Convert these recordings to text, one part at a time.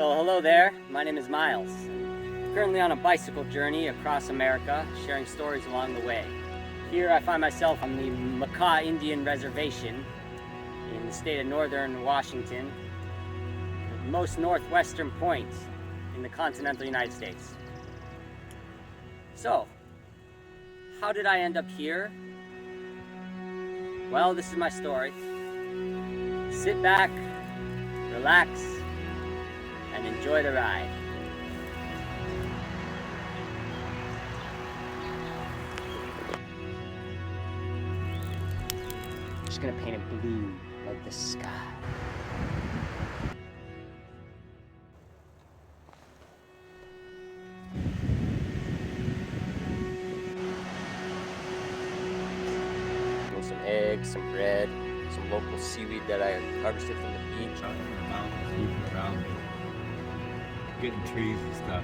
Well, hello there. My name is Miles. I'm currently on a bicycle journey across America, sharing stories along the way. Here I find myself on the Makah Indian Reservation in the state of northern Washington, the most northwestern point in the continental United States. So, how did I end up here? Well, this is my story. Sit back, relax, and enjoy the ride. I'm just gonna paint it blue like the sky. Some eggs, some bread, some local seaweed that I harvested from the beach. Out in the mountains, moving around, getting trees and stuff.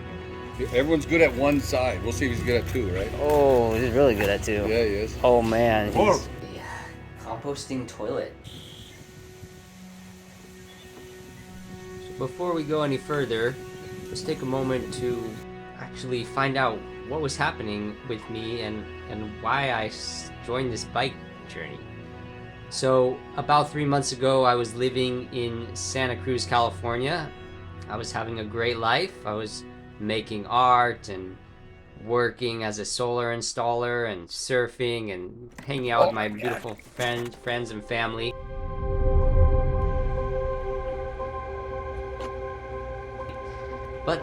Everyone's good at one side. We'll see if he's good at two, right? Oh, he's really good at two. Yeah, he is. Oh man, Or- yeah, composting toilet. Before we go any further, let's take a moment to actually find out what was happening with me and why I joined this bike journey. So about 3 months ago, I was living in Santa Cruz, California. I was having a great life. I was making art and working as a solar installer and surfing and hanging out with my beautiful friends and family. But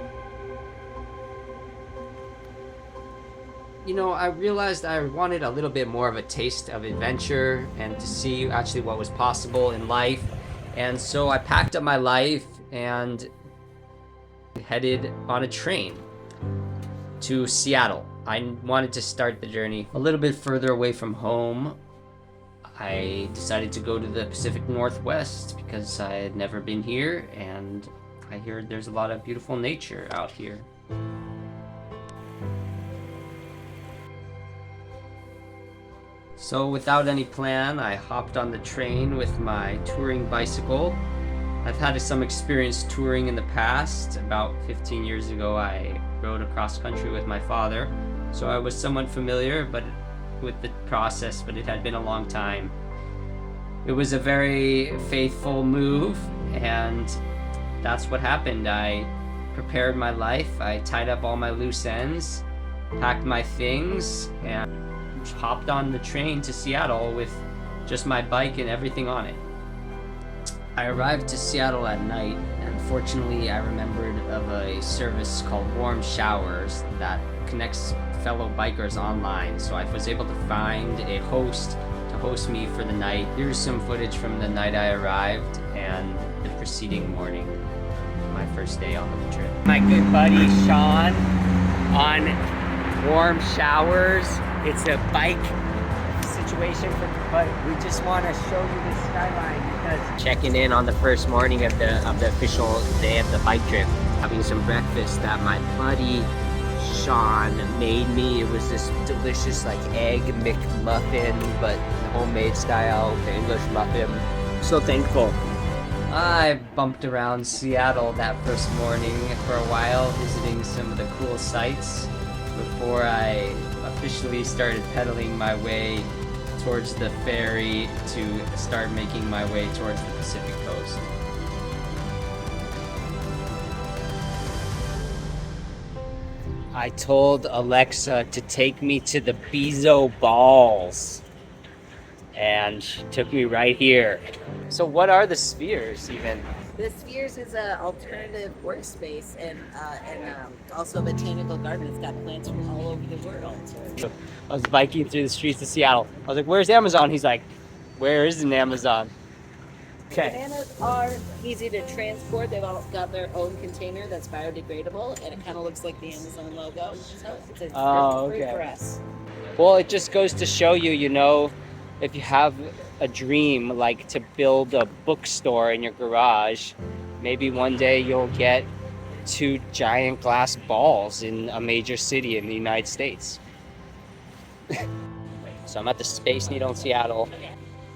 you know, I realized I wanted a little bit more of a taste of adventure and to see actually what was possible in life. And so I packed up my life and headed on a train to Seattle. I wanted to start the journey a little bit further away from home. I decided to go to the Pacific Northwest because I had never been here, and I hear there's a lot of beautiful nature out here. So without any plan, I hopped on the train with my touring bicycle. I've had some experience touring in the past. About 15 years ago, I rode across country with my father, so I was somewhat familiar with the process, but it had been a long time. It was a very faithful move, and that's what happened. I prepared my life, I tied up all my loose ends, packed my things, and hopped on the train to Seattle with just my bike and everything on it. I arrived to Seattle at night, and fortunately I remembered of a service called Warm Showers that connects fellow bikers online, so I was able to find a host to host me for the night. Here's some footage from the night I arrived and the preceding morning, my first day on the trip. My good buddy Sean on Warm Showers. It's a bike situation, but we just want to show you the skyline because checking in on the first morning of the official day of the bike trip, having some breakfast that my buddy Sean made me. It was this delicious like egg McMuffin, but homemade style, the English muffin. So thankful. I bumped around Seattle that first morning for a while, visiting some of the cool sights before I officially started pedaling my way towards the ferry to start making my way towards the Pacific coast. I told Alexa to take me to the Bezo Balls, and she took me right here. So what are the Spheres even? The Spheres is an alternative workspace and also a botanical garden. It's got plants from all over the world. I was biking through the streets of Seattle. I was like, where's Amazon? He's like, where isn't Amazon? Okay. Bananas are easy to transport. They've all got their own container that's biodegradable, and it kind of looks like the Amazon logo. So it's a perfect for us. Well, it just goes to show you, you know, if you have a dream like to build a bookstore in your garage, maybe one day you'll get 2 giant glass balls in a major city in the United States. So I'm at the Space Needle in Seattle.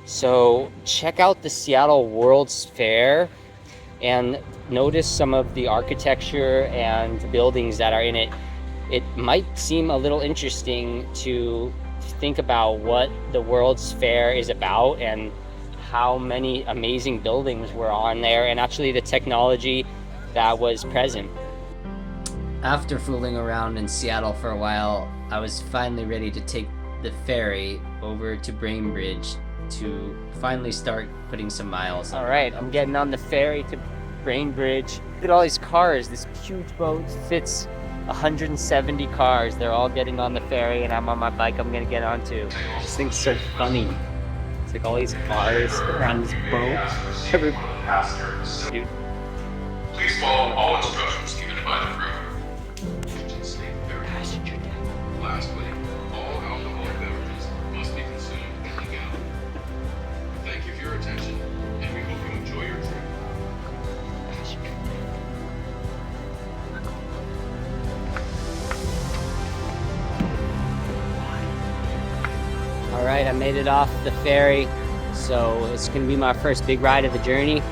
So check out the Seattle World's Fair. and notice some of the architecture and buildings that are in it. It might seem a little interesting to think about what the World's Fair is about and how many amazing buildings were on there, and actually the technology that was present. After fooling around in Seattle for a while, I was finally ready to take the ferry over to Bainbridge to finally start putting some miles on. All right, I'm getting on the ferry to Bainbridge. Look at all these cars. This huge boat fits 170 cars. They're all getting on the ferry, and I'm on my bike. I'm gonna get on too. This thing's so funny. It's like all these cars around this boat. Dude. Please follow all instructions given by the crew. Passenger deck. Lastly, all alcoholic beverages must be consumed in the galley. Thank you for your attention, and we hope you enjoy your trip. All right, I made it off the ferry, so it's gonna be my first big ride of the journey.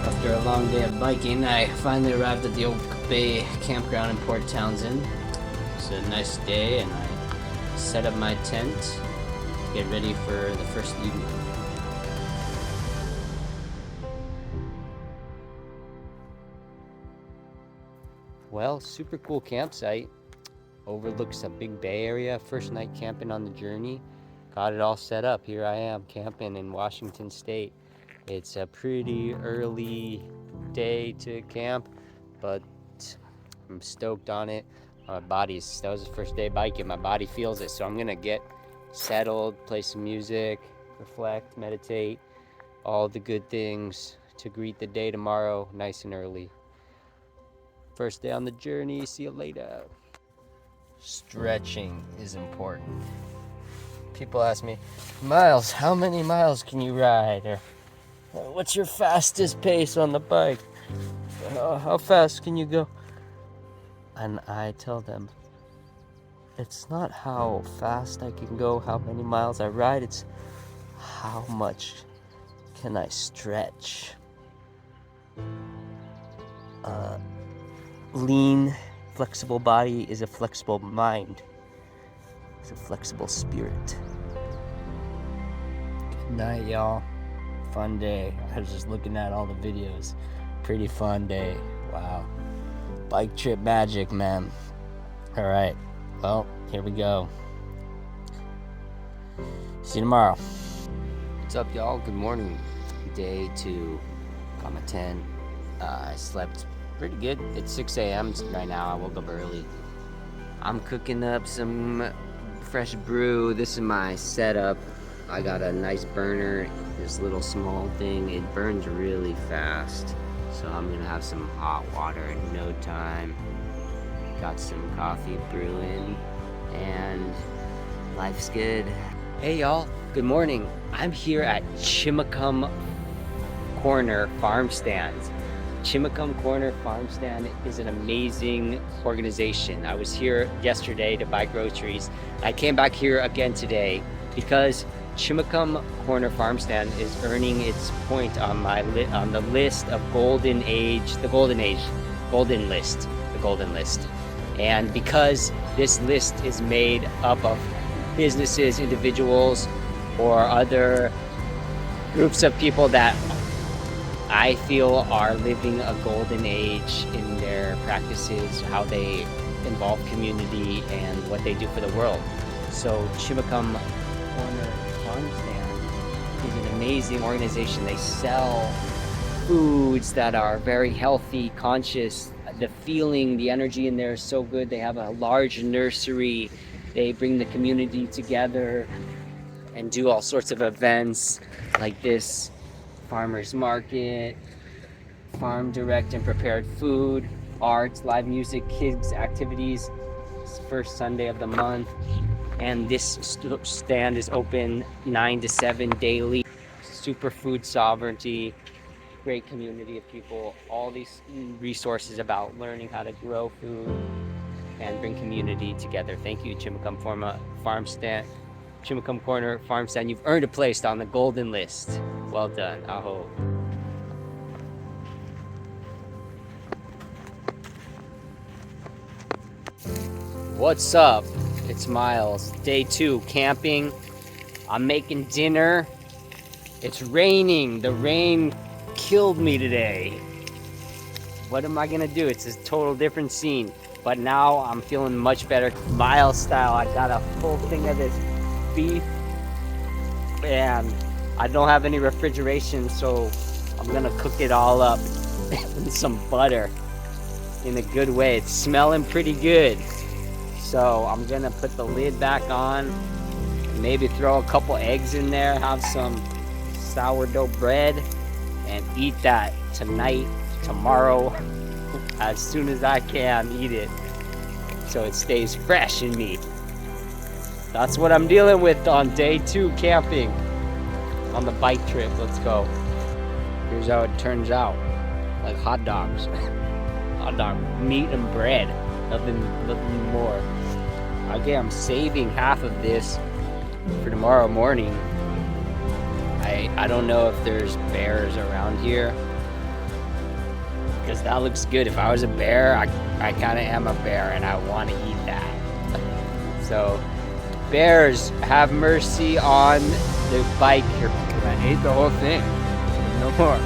After a long day of biking, I finally arrived at the Oak Bay campground in Port Townsend. It's a nice day, and I set up my tent to get ready for the first evening. Well, super cool campsite. Overlooks a big bay area. First night camping on the journey. Got it all set up. Here I am camping in Washington State. It's a pretty early day to camp, but I'm stoked on it. That was the first day biking. My body feels it, so I'm gonna get settled, play some music, reflect, meditate, all the good things to greet the day tomorrow nice and early. First day on the journey, see you later. Stretching is important. People ask me, Miles, how many miles can you ride? Or what's your fastest pace on the bike? How fast can you go? And I tell them, it's not how fast I can go, how many miles I ride, it's how much can I stretch. Lean, flexible body is a flexible mind. It's a flexible spirit. Good night, y'all. Fun day. I was just looking at all the videos. Pretty fun day. Wow. Bike trip magic, man. All right. Well, here we go. See you tomorrow. What's up, y'all? Good morning. Day 2. Got my tent. I slept pretty good. It's 6 a.m. right now. I woke up early. I'm cooking up some fresh brew. This is my setup. I got a nice burner, this little small thing. It burns really fast, so I'm gonna have some hot water in no time. Got some coffee brewing, and life's good. Hey y'all, good morning. I'm here at Chimacum Corner Farm Stand. Chimacum Corner Farm Stand is an amazing organization. I was here yesterday to buy groceries. I came back here again today because Chimacum Corner Farm Stand is earning its point on the list of golden list. And because this list is made up of businesses, individuals, or other groups of people that I feel are living a golden age in their practices, how they involve community and what they do for the world. So Chimacum Corner Farm Stand is an amazing organization. They sell foods that are very healthy, conscious. The feeling, the energy in there is so good. They have a large nursery. They bring the community together and do all sorts of events like this farmers market, farm direct and prepared food, arts, live music, kids activities. It's the first Sunday of the month, and this stand is open 9 to 7 daily. Super food sovereignty, great community of people, all these resources about learning how to grow food, and bring community together. Thank you, Chimacum Chimacum Corner Farm Stand. You've earned a place on the golden list. Well done. Aho. What's up? It's Miles. Day 2 camping. I'm making dinner. It's raining. The rain killed me today. What am I gonna do? It's a total different scene. But now I'm feeling much better. Miles style. I got a full thing of this beef. And I don't have any refrigeration, so I'm gonna cook it all up in some butter in a good way. It's smelling pretty good. So I'm gonna put the lid back on, maybe throw a couple eggs in there, have some sourdough bread, and eat that tonight, tomorrow, as soon as I can eat it, so it stays fresh in me. That's what I'm dealing with on day 2 camping, on the bike trip. Let's go. Here's how it turns out, like hot dogs. Hot dog, meat and bread, nothing more. Okay, I'm saving half of this for tomorrow morning. I don't know if there's bears around here, because that looks good. If I was a bear, I kind of am a bear and I want to eat that. So bears, have mercy on the bike here. I ate the whole thing. No more.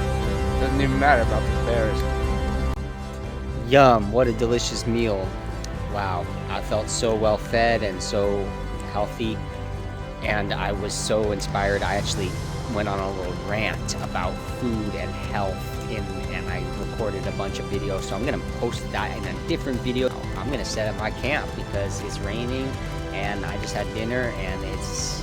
Doesn't even matter about the bears. Yum, what a delicious meal. Wow, I felt so well fed and so healthy, and I was so inspired. I actually went on a little rant about food and health, and I recorded a bunch of videos, so I'm gonna post that in a different video. I'm gonna set up my camp because it's raining and I just had dinner and it's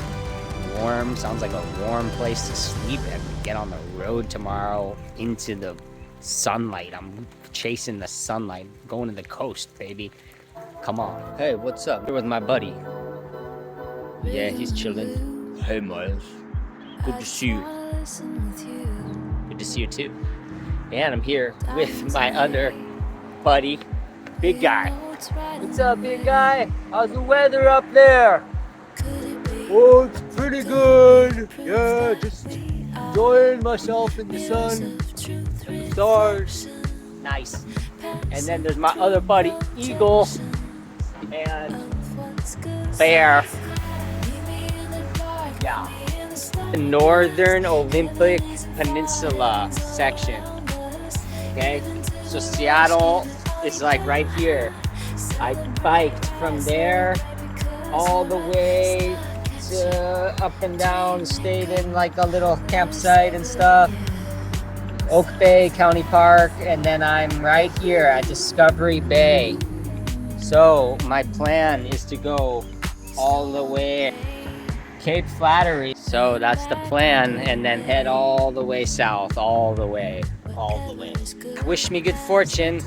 warm. Sounds like a warm place to sleep and get on the road tomorrow into the sunlight. I'm chasing the sunlight, going to the coast, baby. Come on. Hey, what's up? Here with my buddy. Yeah, he's chilling. Hey, Miles. Good to see you. Good to see you too. And I'm here with my other buddy, Big Guy. What's up, Big Guy? How's the weather up there? Oh, it's pretty good. Yeah, just enjoying myself in the sun, the stars. Nice. And then there's my other buddy, Eagle, and Bear. Yeah. The Northern Olympic Peninsula section. Okay, so Seattle is like right here. I biked from there all the way to up and down, stayed in like a little campsite and stuff. Oak Bay County Park, and then I'm right here at Discovery Bay. So my plan is to go all the way Cape Flattery. So that's the plan, and then head all the way south, all the way. Wish me good fortune.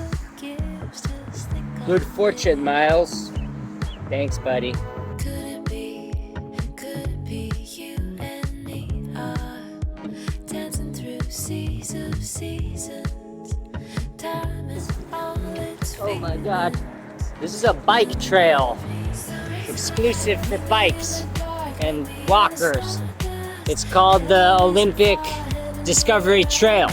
Good fortune, Miles. Thanks, buddy. Oh my God. This is a bike trail. Exclusive for bikes and walkers. It's called the Olympic Discovery Trail.